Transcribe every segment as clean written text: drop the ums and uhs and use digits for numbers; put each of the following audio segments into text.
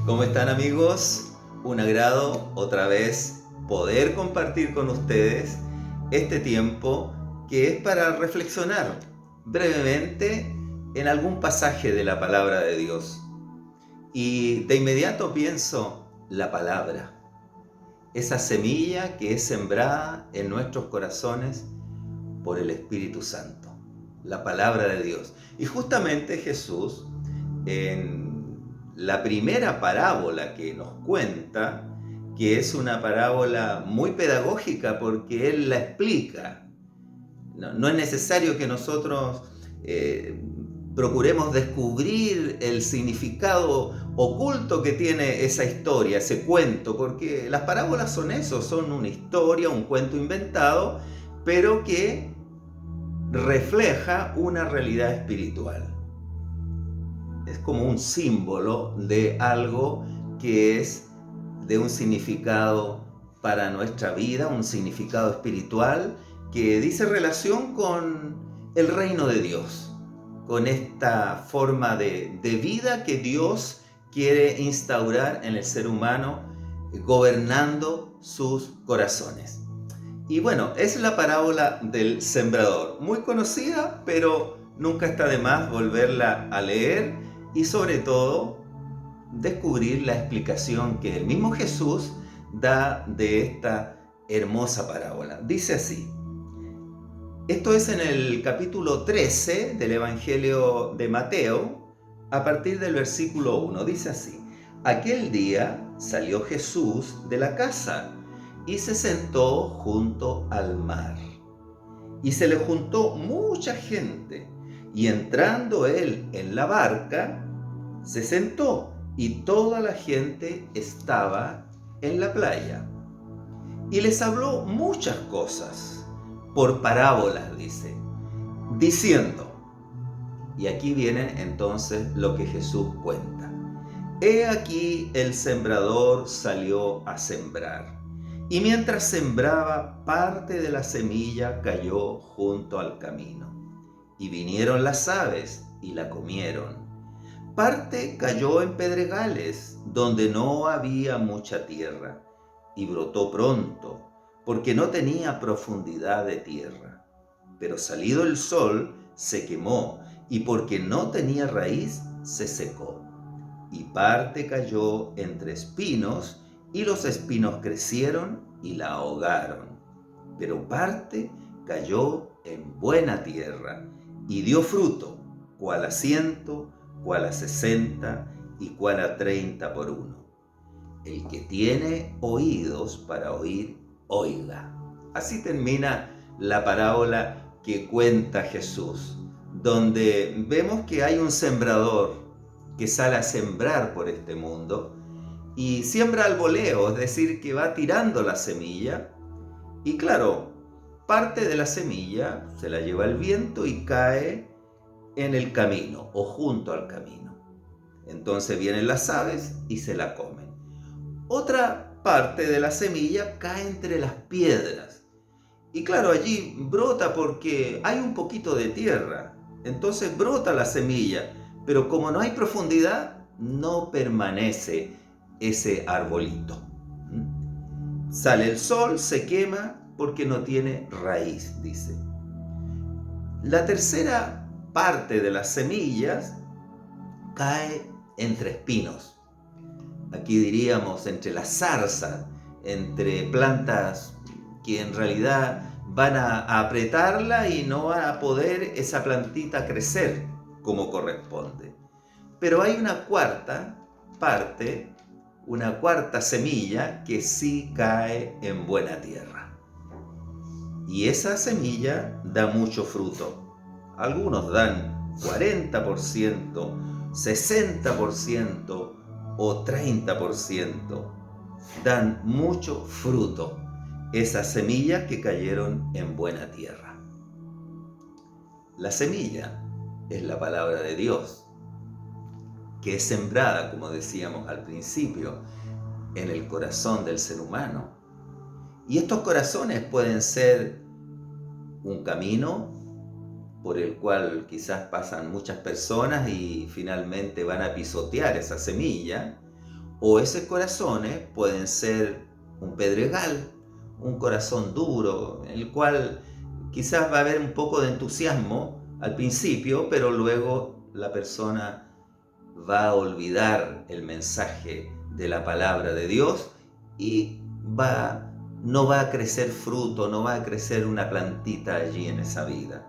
¿Cómo están, amigos? Un agrado otra vez poder compartir con ustedes este tiempo que es para reflexionar brevemente en algún pasaje de la palabra de Dios. Y de inmediato pienso la palabra, esa semilla que es sembrada en nuestros corazones por el Espíritu Santo, la palabra de Dios. Y justamente Jesús, en la primera parábola que nos cuenta, que es una parábola muy pedagógica porque Él la explica. No es necesario que nosotros procuremos descubrir el significado oculto que tiene esa historia, ese cuento, porque las parábolas son eso, son una historia, un cuento inventado, pero que refleja una realidad espiritual. Es como un símbolo de algo que es de un significado para nuestra vida, un significado espiritual que dice relación con el reino de Dios, con esta forma de vida que Dios quiere instaurar en el ser humano, gobernando sus corazones. Y bueno, es la parábola del sembrador, muy conocida, pero nunca está de más volverla a leer y sobre todo descubrir la explicación que el mismo Jesús da de esta hermosa parábola. Dice así, esto es en el capítulo 13 del Evangelio de Mateo, a partir del versículo 1, dice así, aquel día salió Jesús de la casa y se sentó junto al mar. Y se le juntó mucha gente, y entrando él en la barca, se sentó, y toda la gente estaba en la playa. Y les habló muchas cosas, por parábolas, dice, diciendo, y aquí viene entonces lo que Jesús cuenta. He aquí el sembrador salió a sembrar. Y mientras sembraba, parte de la semilla cayó junto al camino. Y vinieron las aves y la comieron. Parte cayó en pedregales, donde no había mucha tierra, y brotó pronto, porque no tenía profundidad de tierra. Pero salido el sol, se quemó, y porque no tenía raíz, se secó. Y parte cayó entre espinos, y los espinos crecieron y la ahogaron. Pero parte cayó en buena tierra, y dio fruto, cual a 100, cual a 60, y cual a 30 por uno. El que tiene oídos para oír, oiga. Así termina la parábola que cuenta Jesús, donde vemos que hay un sembrador que sale a sembrar por este mundo y siembra al voleo, es decir, que va tirando la semilla y claro, parte de la semilla se la lleva el viento y cae en el camino o junto al camino. Entonces vienen las aves y se la comen. Otra parte de la semilla cae entre las piedras. Y claro, allí brota porque hay un poquito de tierra. Entonces brota la semilla, pero como no hay profundidad, no permanece ese arbolito. Sale el sol, se quema porque no tiene raíz, dice. La tercera parte de las semillas cae entre espinos. Aquí diríamos entre la zarza, entre plantas que en realidad van a apretarla y no va a poder esa plantita crecer como corresponde. Pero hay una cuarta parte, una cuarta semilla que sí cae en buena tierra. Y esa semilla da mucho fruto. Algunos dan 40%, 60%, o 30%, dan mucho fruto esas semillas que cayeron en buena tierra. La semilla es la palabra de Dios, que es sembrada, como decíamos al principio, en el corazón del ser humano. Y estos corazones pueden ser un camino por el cual quizás pasan muchas personas y finalmente van a pisotear esa semilla, O esos corazones pueden ser un pedregal, un corazón duro, en el cual quizás va a haber un poco de entusiasmo al principio, pero luego la persona va a olvidar el mensaje de la palabra de Dios y no va a crecer fruto, no va a crecer una plantita allí en esa vida.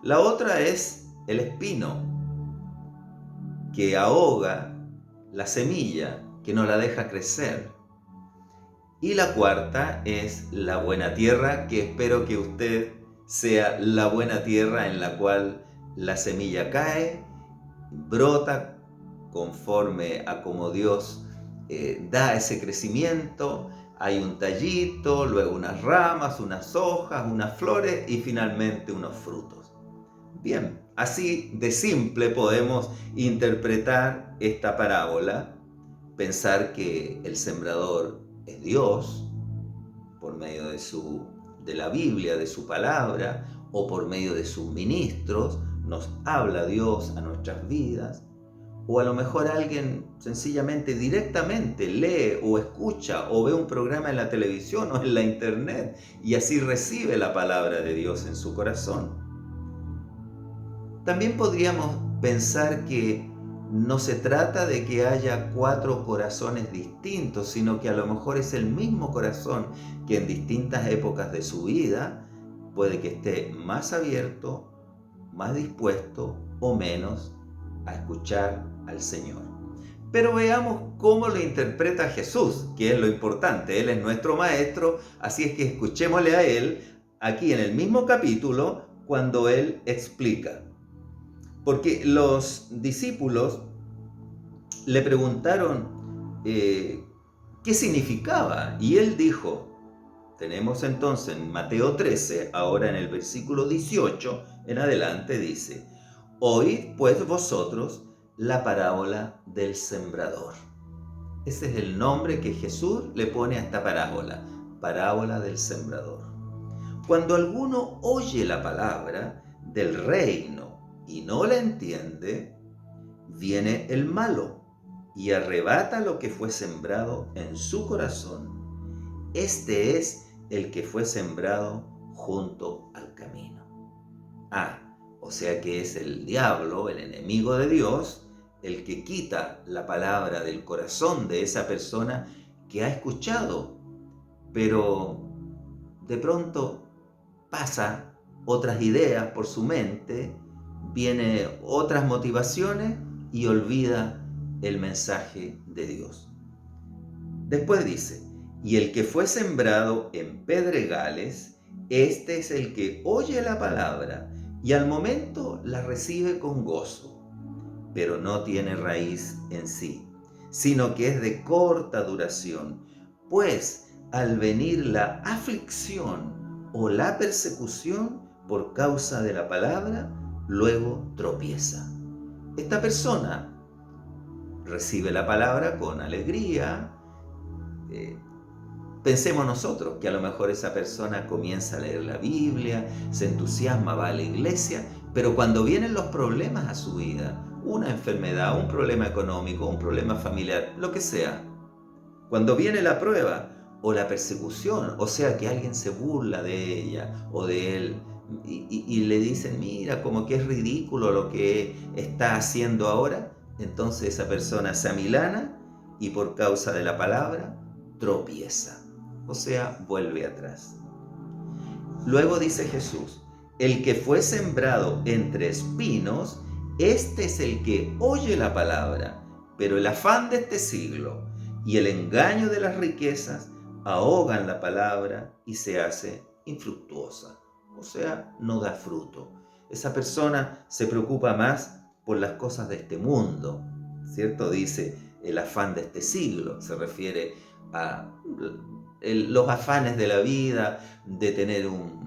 La otra es el espino, que ahoga la semilla, que no la deja crecer. Y la cuarta es la buena tierra, que espero que usted sea la buena tierra en la cual la semilla cae, brota conforme a como Dios da ese crecimiento. Hay un tallito, luego unas ramas, unas hojas, unas flores y finalmente unos frutos. Bien, así de simple podemos interpretar esta parábola, pensar que el sembrador es Dios por medio de la Biblia, de su palabra, o por medio de sus ministros, nos habla Dios a nuestras vidas. O a lo mejor alguien sencillamente directamente lee o escucha o ve un programa en la televisión o en la internet y así recibe la palabra de Dios en su corazón. También podríamos pensar que no se trata de que haya 4 corazones distintos, sino que a lo mejor es el mismo corazón que en distintas épocas de su vida puede que esté más abierto, más dispuesto o menos a escuchar al Señor. Pero veamos cómo lo interpreta Jesús, que es lo importante. Él es nuestro maestro, así es que escuchémosle a Él aquí en el mismo capítulo cuando Él explica. Porque los discípulos le preguntaron qué significaba y Él dijo, tenemos entonces en Mateo 13, ahora en el versículo 18 en adelante dice, oíd pues vosotros la parábola del sembrador. Ese es el nombre que Jesús le pone a esta parábola, parábola del sembrador. Cuando alguno oye la palabra del reino y no la entiende, viene el malo y arrebata lo que fue sembrado en su corazón. Este es el que fue sembrado junto al camino. O sea que es el diablo, el enemigo de Dios, el que quita la palabra del corazón de esa persona que ha escuchado, pero de pronto pasa otras ideas por su mente, vienen otras motivaciones y olvida el mensaje de Dios. Después dice, y el que fue sembrado en pedregales, este es el que oye la palabra y al momento la recibe con gozo, pero no tiene raíz en sí, sino que es de corta duración, pues al venir la aflicción o la persecución por causa de la palabra, luego tropieza. Esta persona recibe la palabra con alegría. Pensemos nosotros que a lo mejor esa persona comienza a leer la Biblia, se entusiasma, va a la iglesia, pero cuando vienen los problemas a su vida, una enfermedad, un problema económico, un problema familiar, lo que sea, cuando viene la prueba o la persecución, o sea que alguien se burla de ella o de él y le dicen, mira, como que es ridículo lo que está haciendo ahora, entonces esa persona se amilana y por causa de la palabra tropieza, o sea, vuelve atrás. Luego dice Jesús, el que fue sembrado entre espinos, este es el que oye la palabra, pero el afán de este siglo y el engaño de las riquezas ahogan la palabra y se hace infructuosa, o sea, no da fruto. Esa persona se preocupa más por las cosas de este mundo, ¿cierto? Dice el afán de este siglo, se refiere a los afanes de la vida, de tener un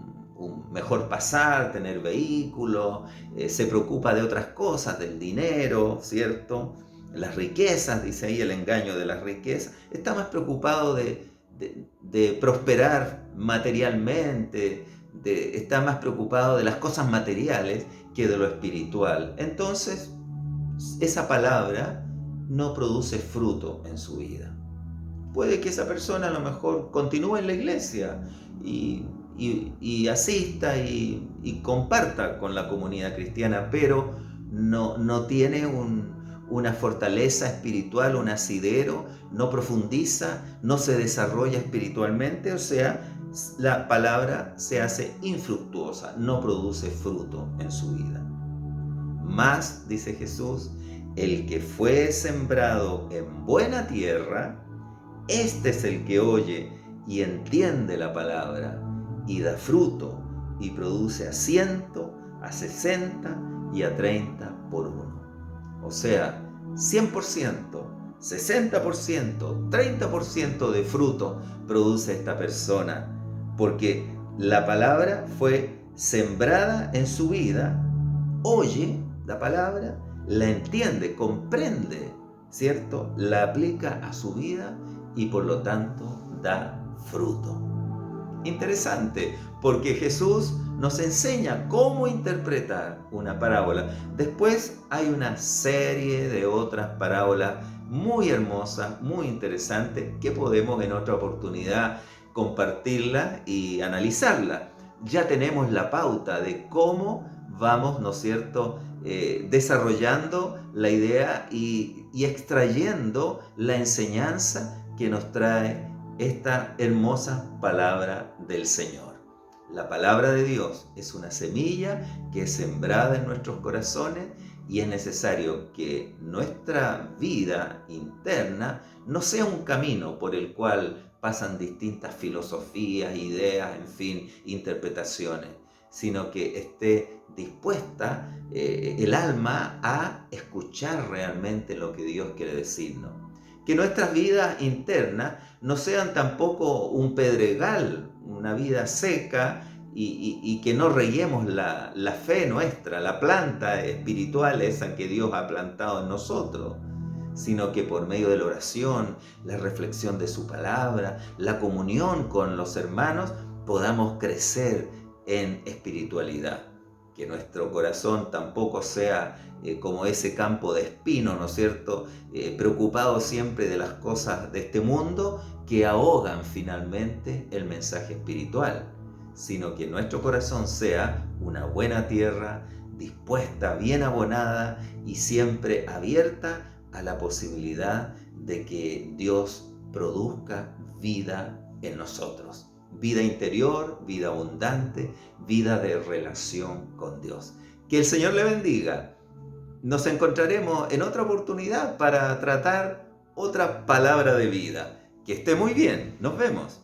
mejor pasar, tener vehículo, se preocupa de otras cosas, del dinero, ¿cierto? Las riquezas, dice ahí el engaño de las riquezas, está más preocupado de prosperar materialmente, está más preocupado de las cosas materiales que de lo espiritual. Entonces, esa palabra no produce fruto en su vida. Puede que esa persona a lo mejor continúe en la iglesia y asista y comparta con la comunidad cristiana, pero no tiene una fortaleza espiritual, un asidero, no profundiza, no se desarrolla espiritualmente, o sea, la palabra se hace infructuosa, no produce fruto en su vida. Mas, dice Jesús, el que fue sembrado en buena tierra, este es el que oye y entiende la palabra y da fruto y produce a 100, a 60 y a 30 por uno. O sea, 100%, 60%, 30% de fruto produce esta persona, porque la palabra fue sembrada en su vida, oye la palabra, la entiende, comprende, ¿cierto? La aplica a su vida y por lo tanto da fruto. Interesante, porque Jesús nos enseña cómo interpretar una parábola. Después hay una serie de otras parábolas muy hermosas, muy interesantes, que podemos en otra oportunidad compartirla y analizarla. Ya tenemos la pauta de cómo vamos, ¿no es cierto?, desarrollando la idea y extrayendo la enseñanza que nos trae esta hermosa palabra del Señor. La palabra de Dios es una semilla que es sembrada en nuestros corazones y es necesario que nuestra vida interna no sea un camino por el cual pasan distintas filosofías, ideas, en fin, interpretaciones, sino que esté dispuesta el alma a escuchar realmente lo que Dios quiere decirnos. Que nuestras vidas internas no sean tampoco un pedregal, una vida seca, y que no reguemos la fe nuestra, la planta espiritual esa que Dios ha plantado en nosotros, sino que por medio de la oración, la reflexión de su palabra, la comunión con los hermanos, podamos crecer en espiritualidad. Que nuestro corazón tampoco sea como ese campo de espino, ¿no es cierto?, preocupado siempre de las cosas de este mundo que ahogan finalmente el mensaje espiritual, sino que nuestro corazón sea una buena tierra, dispuesta, bien abonada y siempre abierta a la posibilidad de que Dios produzca vida en nosotros. Vida interior, vida abundante, vida de relación con Dios. Que el Señor le bendiga. Nos encontraremos en otra oportunidad para tratar otra palabra de vida. Que esté muy bien. Nos vemos.